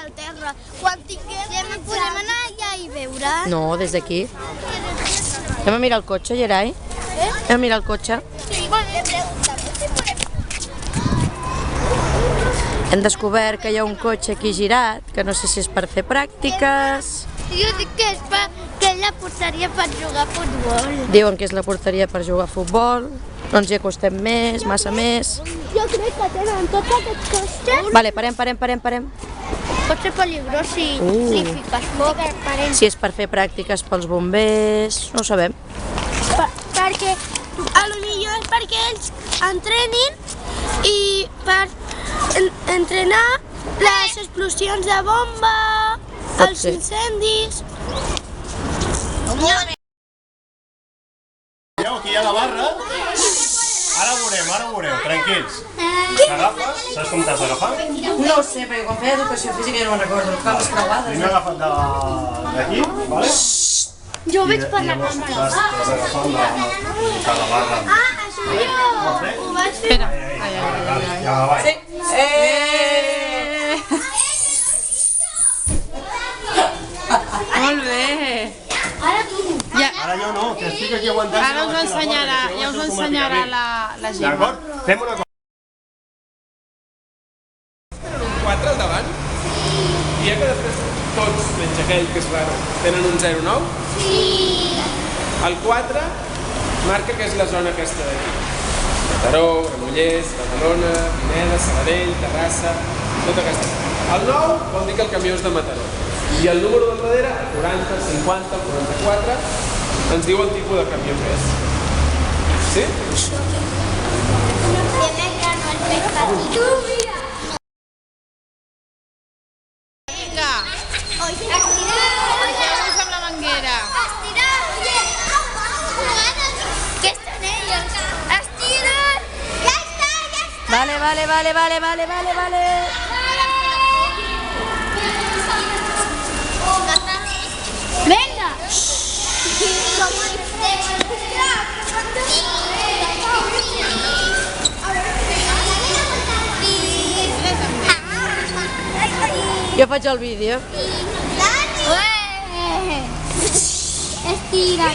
al terra. Quan tinguem, podem anar allà i veure. No, des d'aquí. Anem a mirar el cotxe, Gerai? Anem a mirar el cotxe. Sí, bueno, Hem descobert que hi ha un cotxe aquí girat, que no sé si és per fer pràctiques. jo dic que és la porteria per jugar a futbol. Diuen que és la porteria per jugar a futbol. No ens hi acostem més, massa més. Jo crec que tenen tots aquests cotxes. Vale, parem. Pot ser peligrós si li fiques foc. Si és per fer pràctiques pels bombers, no ho sabem. Perquè potser és perquè ells entrenin i per entrenar les explosions de bomba, els incendis. Aquí hi ha la barra. Ara ho veureu, tranquils. S'agafa, saps com t'has d'agafar? No ho sé, perquè quan feia educació física ja no me'n recordo. Cames creuades. Primer agafa't d'aquí, vale? Jo ho veig per la càmera. T'has d'agafar de la barra. Això jo ho vaig fer. Ja va, vai. Molt bé. Ara jo no, que estic aquí aguantant. Ara us ensenyarà la Gemma. D'acord? Fem una cosa. 4 al davant? I que després tots, menys aquell que és raro, tenen un 0,9? Sí! El 4 marca que és la zona aquesta d'aquí. Mataró, Granollers, Badalona, Pineda, Sabadell, Terrassa, tota aquesta zona. El 9 vol dir que el camió és de Mataró. I el número del darrere, el 40, el 50, el 44, ens diu el tipus de camió que és. Sí? Vinga, deixeu-vos amb la manguera. Què estan ells? Estiren! Ja està! Vale. Venga! Jo faig el vídeo. Estira.